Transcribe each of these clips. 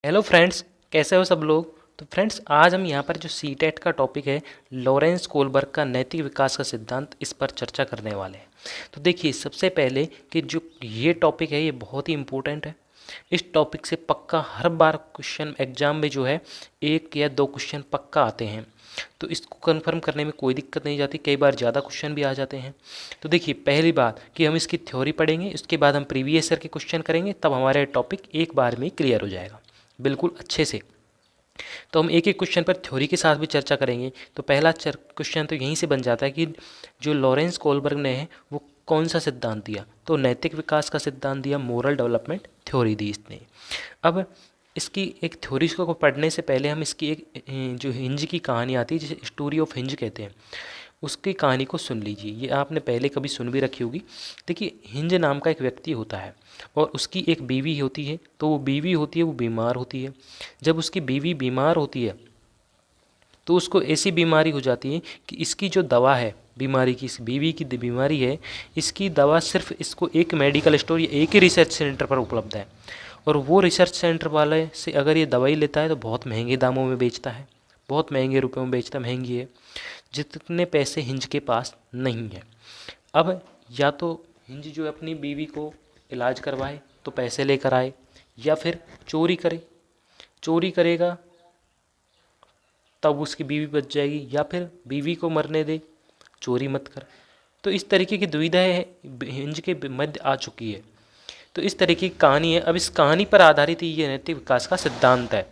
Hello friends, कैसे हो सब लोग। तो फ्रेंड्स, आज हम यहाँ पर जो सीटेट का टॉपिक है, लॉरेंस कोलबर्ग का नैतिक विकास का सिद्धांत, इस पर चर्चा करने वाले हैं। तो देखिए, सबसे पहले कि जो ये टॉपिक है ये बहुत ही इम्पोर्टेंट है। इस टॉपिक से पक्का हर बार क्वेश्चन एग्जाम में जो है एक या दो क्वेश्चन पक्का आते हैं। तो इसको कंफर्म करने में कोई दिक्कत नहीं जाती, कई बार ज़्यादा क्वेश्चन भी आ जाते हैं। तो देखिए, पहली बात कि हम इसकी थ्योरी पढ़ेंगे, उसके बाद हम प्रीवियस ईयर के क्वेश्चन करेंगे, तब हमारा टॉपिक एक बार में क्लियर हो जाएगा बिल्कुल अच्छे से। तो हम एक एक क्वेश्चन पर थ्योरी के साथ भी चर्चा करेंगे। तो पहला क्वेश्चन तो यहीं से बन जाता है कि जो लॉरेंस कोलबर्ग ने है वो कौन सा सिद्धांत दिया। तो नैतिक विकास का सिद्धांत दिया, मोरल डेवलपमेंट थ्योरी दी इसने। अब इसकी एक थ्योरी को पढ़ने से पहले हम इसकी एक जो हिंज की कहानी आती है, जिसे स्टोरी ऑफ हिंज कहते हैं, उसकी कहानी को सुन लीजिए। ये आपने पहले कभी सुन भी रखी होगी। देखिए, हिंज नाम का एक व्यक्ति होता है और उसकी एक बीवी होती है। तो वो बीवी होती है, वो बीमार होती है। जब उसकी बीवी बीमार होती है तो उसको ऐसी बीमारी हो जाती है कि इसकी जो दवा है बीमारी की, इस बीवी की बीमारी है, इसकी दवा सिर्फ इसको एक मेडिकल स्टोर या एक ही रिसर्च सेंटर पर उपलब्ध है। और वो रिसर्च सेंटर वाले से अगर ये दवाई लेता है तो बहुत महंगे दामों में बेचता है, बहुत महंगे रुपयों में बेचता, महंगी है, जितने पैसे हिंज के पास नहीं है। अब या तो हिंज जो है अपनी बीवी को इलाज करवाए तो पैसे लेकर आए, या फिर चोरी करे, चोरी करेगा तब उसकी बीवी बच जाएगी, या फिर बीवी को मरने दे, चोरी मत कर। तो इस तरीके की दुविधाएं हिंज के मध्य आ चुकी है। तो इस तरीके की कहानी है। अब इस कहानी पर आधारित ही ये नैतिक विकास का सिद्धांत है।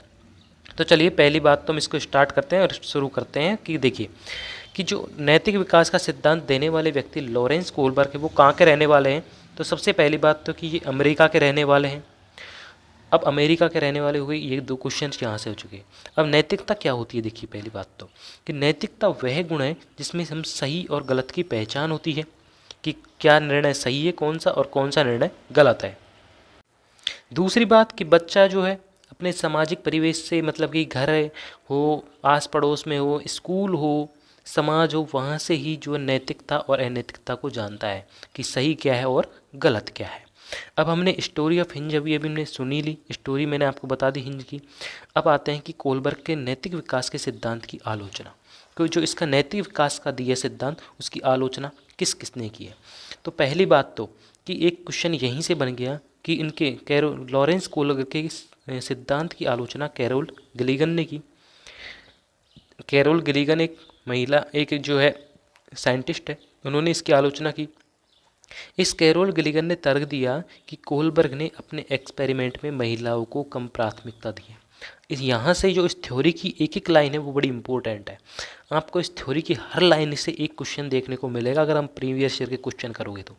तो चलिए, पहली बात तो हम इसको स्टार्ट करते हैं और शुरू करते हैं कि देखिए कि जो नैतिक विकास का सिद्धांत देने वाले व्यक्ति लॉरेंस कोलबर्ग है, वो कहाँ के रहने वाले हैं। तो सबसे पहली बात तो कि ये अमेरिका के रहने वाले हैं। अब अमेरिका के रहने वाले हुए, ये दो क्वेश्चन यहाँ से हो चुके। अब नैतिकता क्या होती है, देखिए पहली बात तो कि नैतिकता वह गुण है जिसमें हम सही और गलत की पहचान होती है, कि क्या निर्णय सही है कौन सा, और कौन सा निर्णय गलत है। दूसरी बात कि बच्चा जो है अपने सामाजिक परिवेश से, मतलब कि घर हो, आस पड़ोस में हो, स्कूल हो, समाज हो, वहाँ से ही जो नैतिकता और अनैतिकता को जानता है कि सही क्या है और गलत क्या है। अब हमने स्टोरी ऑफ हिंज अभी अभी हमने सुनी ली, स्टोरी मैंने आपको बता दी हिंज की। अब आते हैं कि कोलबर्ग के नैतिक विकास के सिद्धांत की आलोचना, क्योंकि जो इसका नैतिक विकास का दिया सिद्धांत, उसकी आलोचना किस किसने की है। तो पहली बात तो कि एक क्वेश्चन यहीं से बन गया कि इनके लॉरेंस कोलबर्ग के सिद्धांत की आलोचना कैरोल गिलिगन ने की। कैरोल गिलिगन एक महिला, एक जो है साइंटिस्ट है, उन्होंने इसकी आलोचना की। इस कैरोल गिलिगन ने तर्क दिया कि कोलबर्ग ने अपने एक्सपेरिमेंट में महिलाओं को कम प्राथमिकता दी है। इस यहाँ से जो इस थ्योरी की एक एक लाइन है वो बड़ी इंपॉर्टेंट है। आपको इस थ्योरी की हर लाइन से एक क्वेश्चन देखने को मिलेगा अगर हम प्रीवियस ईयर के क्वेश्चन करोगे तो।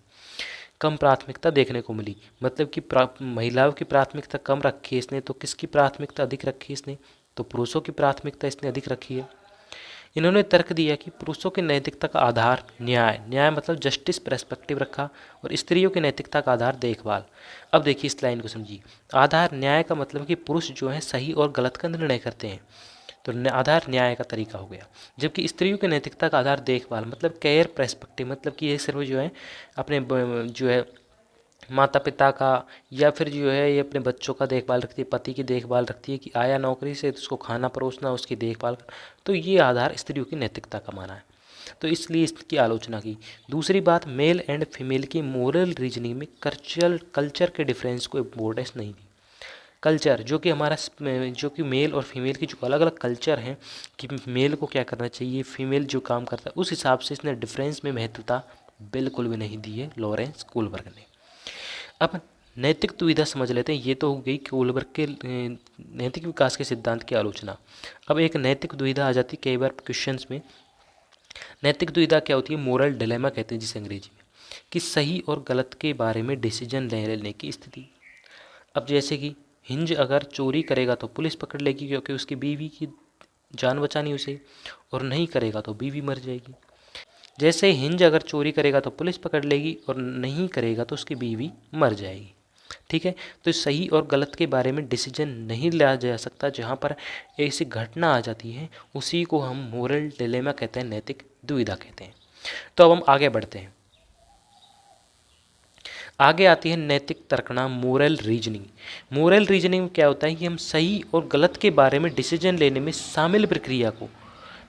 कम प्राथमिकता देखने को मिली, मतलब कि महिलाओं की प्राथमिकता कम रखी है इसने, तो किसकी प्राथमिकता अधिक रखी है इसने, तो पुरुषों की प्राथमिकता इसने अधिक रखी है। इन्होंने तर्क दिया कि पुरुषों की नैतिकता का आधार न्याय, न्याय मतलब जस्टिस पर्सपेक्टिव रखा, और स्त्रियों की नैतिकता का आधार देखभाल। अब देखिए इस लाइन को समझिए। आधार न्याय का मतलब कि पुरुष जो है सही और गलत का निर्णय करते हैं, तो आधार न्याय का तरीका हो गया। जबकि स्त्रियों की नैतिकता का आधार देखभाल मतलब केयर पर्सपेक्टिव, मतलब कि ये सिर्फ जो है अपने जो है माता पिता का, या फिर जो है ये अपने बच्चों का देखभाल रखती है, पति की देखभाल रखती है कि आया नौकरी से तो उसको खाना परोसना, उसकी देखभाल। तो ये आधार स्त्रियों की नैतिकता का माना है, तो इसलिए इसकी आलोचना की। दूसरी बात, मेल एंड फीमेल की मोरल रीजनिंग में कल्चर के डिफरेंस को इम्पोर्टेंस नहीं दी। कल्चर जो कि हमारा, जो कि मेल और फीमेल की जो अलग अलग कल्चर हैं, कि मेल को क्या करना चाहिए, फीमेल जो काम करता है, उस हिसाब से इसने डिफरेंस में महत्वता बिल्कुल भी नहीं दी है लॉरेंस कोलबर्ग ने। अब नैतिक दुविधा समझ लेते हैं। ये तो हो गई कोलबर्ग के नैतिक विकास के सिद्धांत की आलोचना। अब एक नैतिक दुविधा आ जाती है कई बार क्वेश्चंस में। नैतिक दुविधा क्या होती है, मोरल डिलेमा कहते हैं जिसे अंग्रेजी में, कि सही और गलत के बारे में डिसीजन लेने की स्थिति। अब जैसे कि हिंज अगर चोरी करेगा तो पुलिस पकड़ लेगी क्योंकि उसकी बीवी की जान बचानी उसे, और नहीं करेगा तो बीवी मर जाएगी। जैसे हिंज अगर चोरी करेगा तो पुलिस पकड़ लेगी, और नहीं करेगा तो उसकी बीवी मर जाएगी। ठीक है, तो सही और गलत के बारे में डिसीजन नहीं लिया जा सकता। जहाँ पर ऐसी घटना आ जाती है उसी को हम मोरल डिलेमा कहते हैं, नैतिक दुविधा कहते हैं। तो अब हम आगे बढ़ते हैं। आगे आती है नैतिक तर्कना, मोरल रीजनिंग। मोरल रीजनिंग में क्या होता है कि हम सही और गलत के बारे में डिसीजन लेने में शामिल प्रक्रिया को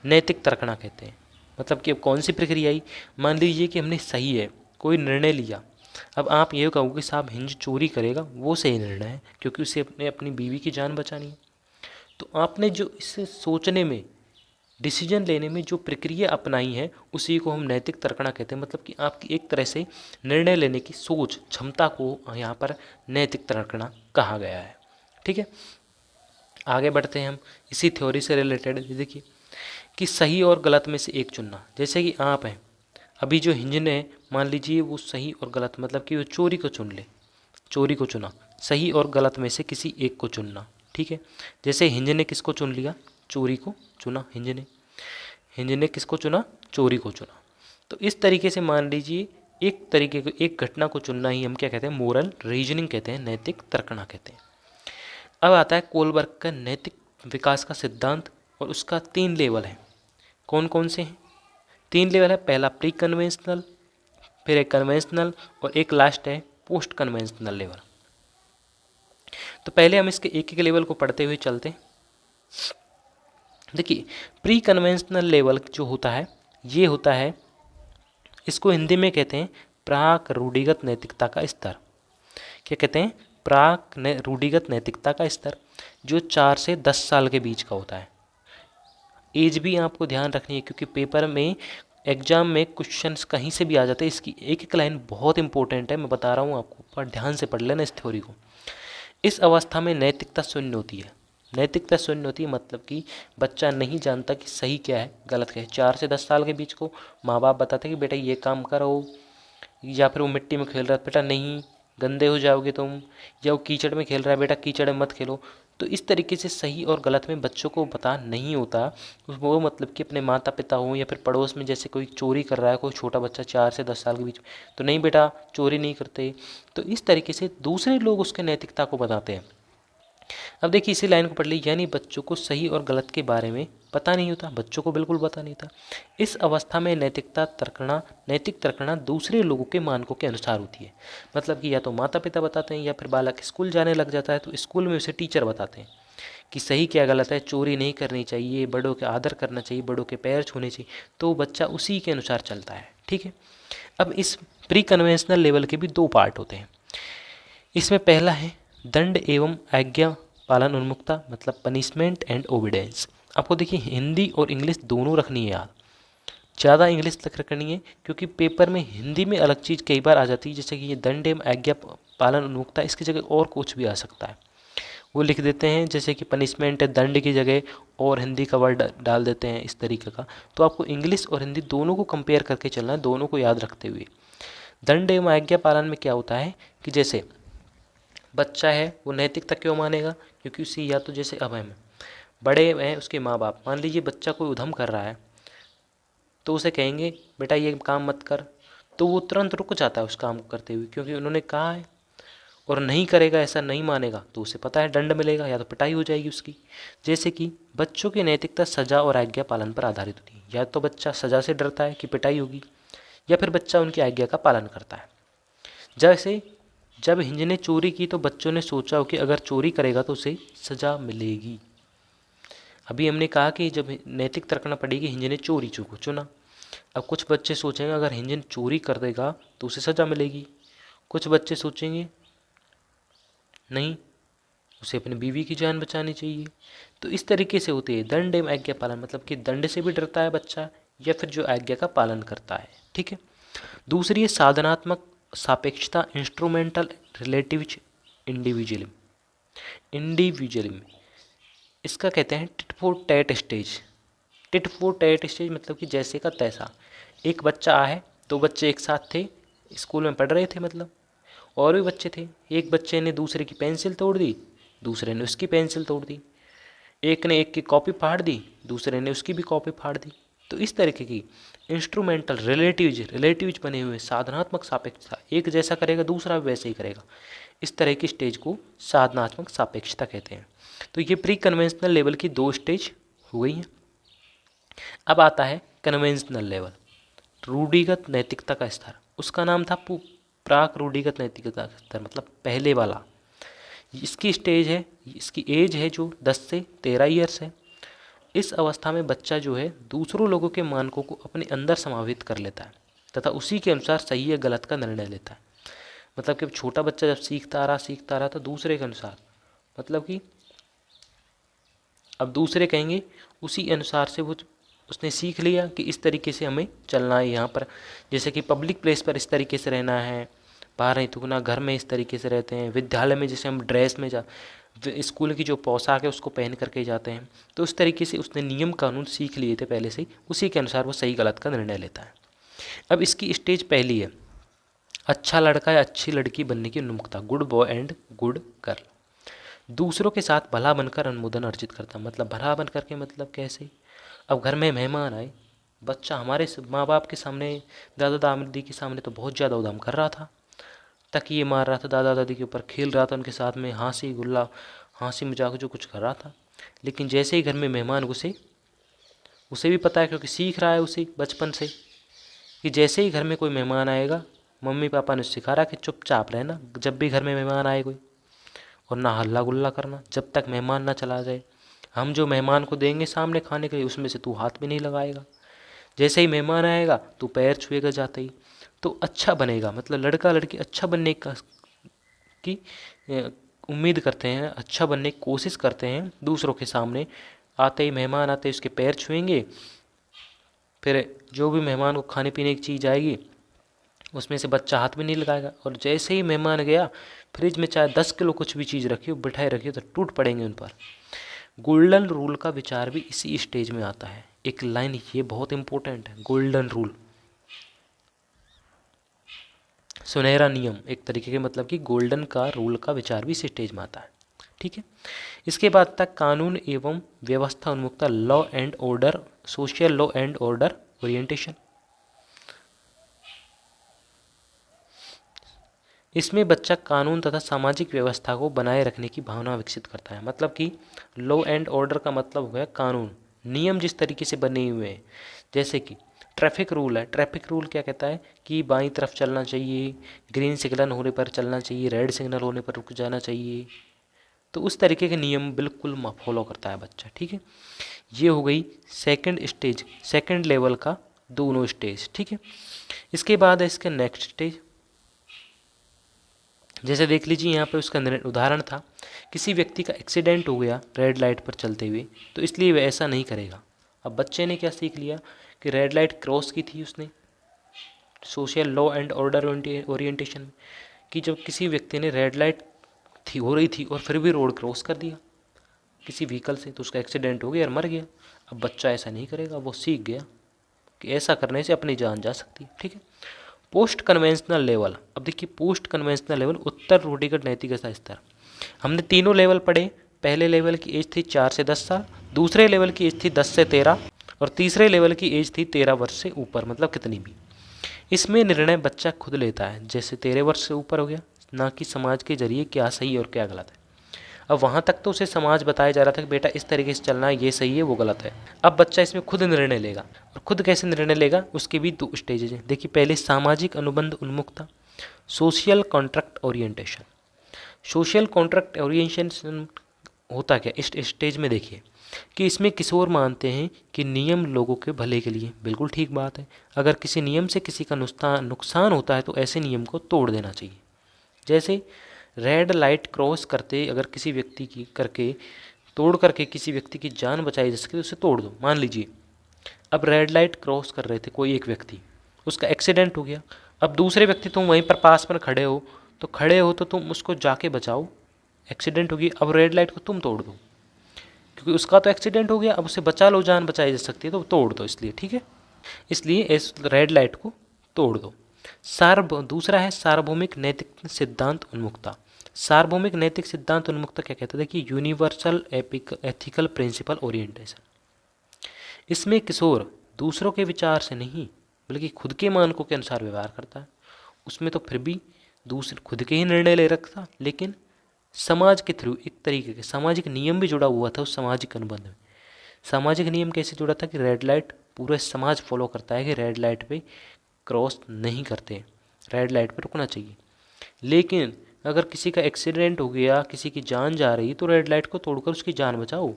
नैतिक तर्कना कहते हैं। मतलब कि अब कौन सी प्रक्रिया आई, मान लीजिए कि हमने सही है कोई निर्णय लिया, अब आप ये कहोगे साहब हिंज चोरी करेगा, वो सही निर्णय है क्योंकि उसे अपनी बीवी की जान बचानी है। तो आपने जो इसे सोचने में, डिसीजन लेने में जो प्रक्रिया अपनाई है उसी को हम नैतिक तर्कना कहते हैं। मतलब कि आपकी एक तरह से निर्णय लेने की सोच क्षमता को यहाँ पर नैतिक तर्कना कहा गया है। ठीक है, आगे बढ़ते हैं हम इसी थ्योरी से रिलेटेड। देखिए कि सही और गलत में से एक चुनना, जैसे कि आप हैं, अभी जो हिंज ने मान लीजिए वो सही और गलत, मतलब कि वो चोरी को चुन ले, चोरी को चुना, सही और गलत में से किसी एक को चुनना। ठीक है, जैसे हिंज ने किसको चुन लिया, चोरी को चुना हिंज ने किसको चुना, चोरी को चुना। तो इस तरीके से मान लीजिए एक तरीके को, एक घटना को चुनना ही हम क्या कहते हैं, मोरल रीजनिंग कहते हैं, नैतिक तर्कना कहते हैं। अब आता है कोलबर्ग का नैतिक विकास का सिद्धांत, और उसका 3 लेवल है। कौन कौन से हैं, 3 लेवल है। पहला प्री कन्वेंशनल, फिर एक कन्वेंशनल, और एक लास्ट है पोस्ट कन्वेंशनल लेवल। तो पहले हम इसके एक एक लेवल को पढ़ते हुए चलते हैं। देखिए प्री कन्वेंशनल लेवल जो होता है, ये होता है, इसको हिंदी में कहते हैं प्राक रूढ़िगत नैतिकता का स्तर। क्या कहते हैं, प्राक रूढ़िगत नैतिकता का स्तर, जो 4 से 10 साल के बीच का होता है। एज भी आपको ध्यान रखनी है क्योंकि पेपर में, एग्जाम में क्वेश्चंस कहीं से भी आ जाते हैं। इसकी एक एक लाइन बहुत इंपॉर्टेंट है, मैं बता रहा हूँ आपको, पर ध्यान से पढ़ लेना इस थ्योरी को। इस अवस्था में नैतिकता शून्य होती है। नैतिकता शून्य होती है मतलब कि बच्चा नहीं जानता कि सही क्या है गलत क्या है। 4 से 10 साल के बीच को माँ बाप बताते हैं कि बेटा ये काम करो, या फिर वो मिट्टी में खेल रहा है, बेटा नहीं गंदे हो जाओगे तुम, या वो कीचड़ में खेल रहा है, बेटा कीचड़ में मत खेलो। तो इस तरीके से सही और गलत में बच्चों को पता नहीं होता। वो मतलब कि अपने माता पिता हो या फिर पड़ोस में जैसे कोई चोरी कर रहा है, कोई छोटा बच्चा 4 से 10 साल के बीच में, तो नहीं बेटा चोरी नहीं करते। तो इस तरीके से दूसरे लोग उसके नैतिकता को बताते हैं। अब देखिए इसी लाइन को पढ़ ली, यानी बच्चों को सही और गलत के बारे में पता नहीं होता, बच्चों को बिल्कुल पता नहीं था। इस अवस्था में नैतिक तर्कना दूसरे लोगों के मानकों के अनुसार होती है। मतलब कि या तो माता पिता बताते हैं, या फिर बालक स्कूल जाने लग जाता है तो स्कूल में उसे टीचर बताते हैं कि सही क्या गलत है, चोरी नहीं करनी चाहिए, बड़ों के आदर करना चाहिए, बड़ों के पैर छूने चाहिए, तो बच्चा उसी के अनुसार चलता है। ठीक है, अब इस प्री कन्वेंशनल लेवल के भी 2 पार्ट होते हैं। इसमें पहला है दंड एवं आज्ञा पालन उन्मुखता, मतलब पनिशमेंट एंड ओबीडेंस। आपको देखिए हिंदी और इंग्लिश दोनों रखनी है याद, ज़्यादा इंग्लिश तक रखनी है क्योंकि पेपर में हिंदी में अलग चीज़ कई बार आ जाती है, जैसे कि ये दंड एवं आज्ञा पालन उन्मुखता, इसकी जगह और कुछ भी आ सकता है, वो लिख देते हैं, जैसे कि पनिशमेंट है दंड की जगह और हिंदी का वर्ड डाल देते हैं इस तरीके का। तो आपको इंग्लिश और हिंदी दोनों को कंपेयर करके चलना है, दोनों को याद रखते हुए। दंड एवं आज्ञा पालन में क्या होता है कि जैसे बच्चा है वो नैतिकता क्यों मानेगा, क्योंकि उसे या तो जैसे अब हम बड़े हैं उसके माँ बाप, मान लीजिए बच्चा कोई उधम कर रहा है तो उसे कहेंगे बेटा ये काम मत कर, तो वो तुरंत रुक जाता है उस काम को करते हुए क्योंकि उन्होंने कहा है। और नहीं करेगा, ऐसा नहीं मानेगा, तो उसे पता है दंड मिलेगा या तो पिटाई हो जाएगी उसकी। जैसे कि बच्चों की नैतिकता सजा और आज्ञा पालन पर आधारित होती है, या तो बच्चा सजा से डरता है कि पिटाई होगी, या फिर बच्चा उनकी आज्ञा का पालन करता है। जैसे जब हिंज ने चोरी की तो बच्चों ने सोचा हो कि अगर चोरी करेगा तो उसे सजा मिलेगी। अभी हमने कहा कि जब नैतिक तर्कना पड़ेगी, हिंज ने चोरी को चुना। अब कुछ बच्चे सोचेंगे अगर हिंज चोरी कर देगा तो उसे सजा मिलेगी, कुछ बच्चे सोचेंगे नहीं उसे अपनी बीवी की जान बचानी चाहिए। तो इस तरीके से होती है दंड एवं आज्ञा पालन, मतलब कि दंड से भी डरता है बच्चा या फिर जो आज्ञा का पालन करता है। ठीक है, दूसरी है साधनात्मक सापेक्षता, इंस्ट्रूमेंटल रिलेटिविज इंडिविजुअलिज्म। इसका कहते हैं tit for tat stage. Tit for tat stage मतलब कि जैसे का तैसा। एक बच्चा है, 2 बच्चे एक साथ थे, स्कूल में पढ़ रहे थे, मतलब और भी बच्चे थे। एक बच्चे ने दूसरे की पेंसिल तोड़ दी, दूसरे ने उसकी पेंसिल तोड़ दी। एक ने एक की कॉपी फाड़ दी, दूसरे ने उसकी भी कॉपी फाड़ दी। तो इस तरीके की इंस्ट्रूमेंटल रिलेटिव्स बने हुए साधनात्मक सापेक्षता, एक जैसा करेगा दूसरा भी वैसे ही करेगा, इस तरह की स्टेज को साधनात्मक सापेक्षता कहते हैं। तो ये प्री कन्वेंशनल लेवल की 2 स्टेज हो गई हैं। अब आता है कन्वेंशनल लेवल, रूढ़िगत नैतिकता का स्तर। उसका नाम था प्राक रूढ़िगत नैतिकता का स्तर, मतलब पहले वाला। इसकी स्टेज है, इसकी एज है जो 10 से 13 ईयर्स है। इस अवस्था में बच्चा जो है दूसरों लोगों के मानकों को अपने अंदर समावित कर लेता है तथा उसी के अनुसार सही या गलत का निर्णय लेता है। मतलब कि छोटा बच्चा जब सीखता रहा तो दूसरे के अनुसार, मतलब कि अब दूसरे कहेंगे उसी अनुसार से वो उसने सीख लिया कि इस तरीके से हमें चलना है यहाँ पर। जैसे कि पब्लिक प्लेस पर इस तरीके से रहना है, बाहर नहीं थूकना, घर में इस तरीके से रहते हैं, विद्यालय में जैसे हम ड्रेस में स्कूल की जो पोशाक है उसको पहन करके जाते हैं। तो उस तरीके से उसने नियम कानून सीख लिए थे पहले से ही, उसी के अनुसार वो सही गलत का निर्णय लेता है। अब इसकी स्टेज पहली है, अच्छा लड़का या अच्छी लड़की बनने की उन्मुखता, good boy and good girl. दूसरों के साथ भला बनकर अनुमोदन अर्जित करता, मतलब भला बन करके मतलब कैसे। अब घर में मेहमान आए, बच्चा हमारे माँ बाप के सामने, दादा दादी के सामने तो बहुत ज़्यादा उधम कर रहा था, तकिए मार रहा था, दादा दादी के ऊपर खेल रहा था, उनके साथ में हंसी मजाक जो कुछ कर रहा था। लेकिन जैसे ही घर में मेहमान घुसे, उसे भी पता है क्योंकि सीख रहा है उसे बचपन से कि जैसे ही घर में कोई मेहमान आएगा, मम्मी पापा ने सिखा रहा कि चुपचाप रहना जब भी घर में मेहमान आए कोई, और ना हल्ला गुल्ला करना जब तक मेहमान ना चला जाए। हम जो मेहमान को देंगे सामने खाने के लिए उसमें से तू हाथ भी नहीं लगाएगा। जैसे ही मेहमान आएगा तू पैर छुएगा जाते ही, तो अच्छा बनेगा। मतलब लड़का लड़की अच्छा बनने की उम्मीद करते हैं, अच्छा बनने की कोशिश करते हैं। दूसरों के सामने आते ही मेहमान आते ही उसके पैर छुएंगे, फिर जो भी मेहमान को खाने पीने की चीज़ आएगी उसमें से बच्चा हाथ भी नहीं लगाएगा। और जैसे ही मेहमान गया, फ्रिज में चाहे 10 किलो कुछ भी चीज़ रखी हो, बिठाए रखी हो, तो टूट पड़ेंगे उन पर। गोल्डन रूल का विचार भी इसी स्टेज में आता है। एक लाइन ये बहुत इंपॉर्टेंट है, गोल्डन रूल, सुनहरा नियम एक तरीके के, मतलब कि गोल्डन का रूल का विचार भी इसी स्टेज में आता है। ठीक है। इसके बाद तक कानून एवं व्यवस्था उन्मुखता, law and order, social law and order orientation. इसमें बच्चा कानून तथा सामाजिक व्यवस्था को बनाए रखने की भावना विकसित करता है। मतलब कि लॉ एंड ऑर्डर का मतलब हो गया कानून, नियम जिस तरीके से बने हुए हैं। जैसे कि ट्रैफिक रूल है, ट्रैफिक रूल क्या कहता है कि बाईं तरफ चलना चाहिए, ग्रीन सिग्नल होने पर चलना चाहिए, रेड सिग्नल होने पर रुक जाना चाहिए। तो उस तरीके के नियम बिल्कुल फॉलो करता है बच्चा। ठीक है, ये हो गई सेकंड स्टेज, सेकंड लेवल का दोनों स्टेज। ठीक है। इसके बाद है इसके नेक्स्ट स्टेज। जैसे देख लीजिए यहाँ पे उसका उदाहरण था, किसी व्यक्ति का एक्सीडेंट हो गया रेड लाइट पर चलते हुए, तो इसलिए वह ऐसा नहीं करेगा। अब बच्चे ने क्या सीख लिया कि रेड लाइट क्रॉस की थी उसने, social law and order orientation में, कि जब किसी व्यक्ति ने रेड लाइट हो रही थी और फिर भी रोड क्रॉस कर दिया किसी व्हीकल से, तो उसका एक्सीडेंट हो गया और मर गया। अब बच्चा ऐसा नहीं करेगा, वो सीख गया कि ऐसा करने से अपनी जान जा सकती है। ठीक है। Post conventional level. अब देखिए पोस्ट कन्वेंशनल लेवल, उत्तर रूढ़िगत नैतिकता स्तर। हमने तीनों लेवल पढ़े। पहले लेवल की एज थी 4 से 10 साल, दूसरे लेवल की एज थी 10 से 13, और तीसरे लेवल की एज थी 13 वर्ष से ऊपर, मतलब कितनी भी। इसमें निर्णय बच्चा खुद लेता है। जैसे 13 वर्ष से ऊपर हो गया, ना कि समाज के जरिए क्या सही और क्या गलत है। अब वहाँ तक तो उसे समाज बताया जा रहा था कि बेटा इस तरीके से चलना है, ये सही है वो गलत है। अब बच्चा इसमें खुद निर्णय लेगा, और खुद कैसे निर्णय लेगा उसके भी 2 स्टेजेज हैं। देखिए पहले सामाजिक अनुबंध उन्मुखता, social contract orientation. Social contract orientation होता क्या इस स्टेज में, देखिए कि इसमें किशोर मानते हैं कि नियम लोगों के भले के लिए। बिल्कुल ठीक बात है, अगर किसी नियम से किसी का नुकसान होता है तो ऐसे नियम को तोड़ देना चाहिए। जैसे रेड लाइट क्रॉस करते अगर किसी व्यक्ति की करके तोड़ करके किसी व्यक्ति की जान बचाई जा सके तो उसे तोड़ दो। मान लीजिए अब रेड लाइट क्रॉस कर रहे थे कोई एक व्यक्ति, उसका एक्सीडेंट हो गया। अब दूसरे व्यक्ति तुम वहीं पर पास में खड़े हो तो तुम उसको जाके बचाओ, एक्सीडेंट हो गई। अब रेड लाइट को तुम तोड़ दो क्योंकि उसका तो एक्सीडेंट हो गया, अब उसे बचा लो, जान बचाई जा सकती है तो तोड़ दो इसलिए। ठीक है, इसलिए इस रेड लाइट को तोड़ दो। दूसरा है सार्वभौमिक नैतिक सिद्धांत उन्मुखता। सार्वभौमिक नैतिक सिद्धांत उन्मुखता क्या कहता है कि यूनिवर्सल एथिकल प्रिंसिपल ओरिएंटेशन। इसमें किशोर दूसरों के विचार से नहीं बल्कि खुद के मानकों के अनुसार व्यवहार करता है। उसमें तो फिर भी दूसरे खुद के ही निर्णय ले रखता, लेकिन समाज के थ्रू एक तरीके के सामाजिक नियम भी जुड़ा हुआ था उस सामाजिक अनुबंध में। सामाजिक नियम कैसे जुड़ा था कि रेड लाइट पूरा समाज फॉलो करता है कि रेड लाइट पे क्रॉस नहीं करते। रेड लाइट पर रुकना चाहिए। लेकिन अगर किसी का एक्सीडेंट हो गया, किसी की जान जा रही, तो रेड लाइट को तोड़कर उसकी जान बचाओ।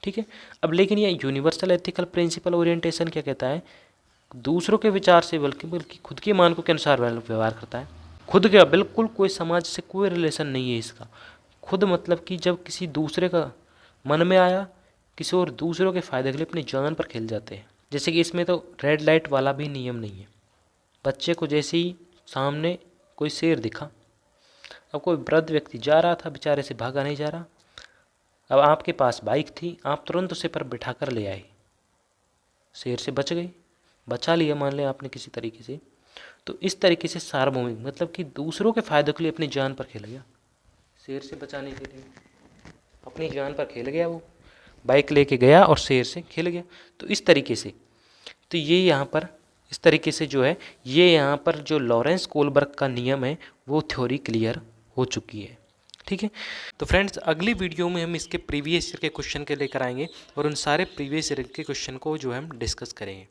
ठीक है। अब लेकिन ये यूनिवर्सल एथिकल प्रिंसिपल ओरिएंटेशन क्या कहता है? दूसरों के विचार से बल्कि बल्कि खुद की मान को के अनुसार व्यवहार करता है। खुद का बिल्कुल कोई समाज से कोई रिलेशन नहीं है इसका। खुद मतलब कि जब किसी दूसरे का मन में आया, किसी और दूसरों के फायदे के लिए अपनी जान पर खेल जाते हैं। जैसे कि इसमें तो रेड लाइट वाला भी नियम नहीं है। बच्चे को जैसे ही सामने कोई शेर दिखा, अब कोई वृद्ध व्यक्ति जा रहा था, बेचारे से भागा नहीं जा रहा, अब आपके पास बाइक थी, आप तुरंत उसे पर बिठा कर ले आए, शेर से बच गए, बचा लिया मान लें आपने किसी तरीके से। तो इस तरीके से सार्वभौमिक मतलब कि दूसरों के फायदे के लिए अपनी जान पर खेल गया, शेर से बचाने के लिए अपनी जान पर खेल गया, वो बाइक लेके गया और शेर से खेल गया। तो इस तरीके से, तो ये यहाँ पर इस तरीके से जो है, ये यहाँ पर जो लॉरेंस कोलबर्ग का नियम है वो थ्योरी क्लियर हो चुकी है। ठीक है। तो फ्रेंड्स, अगली वीडियो में हम इसके प्रीवियस ईयर के क्वेश्चन के लेकर आएंगे और उन सारे प्रीवियस ईयर के क्वेश्चन को जो है हम डिस्कस करेंगे।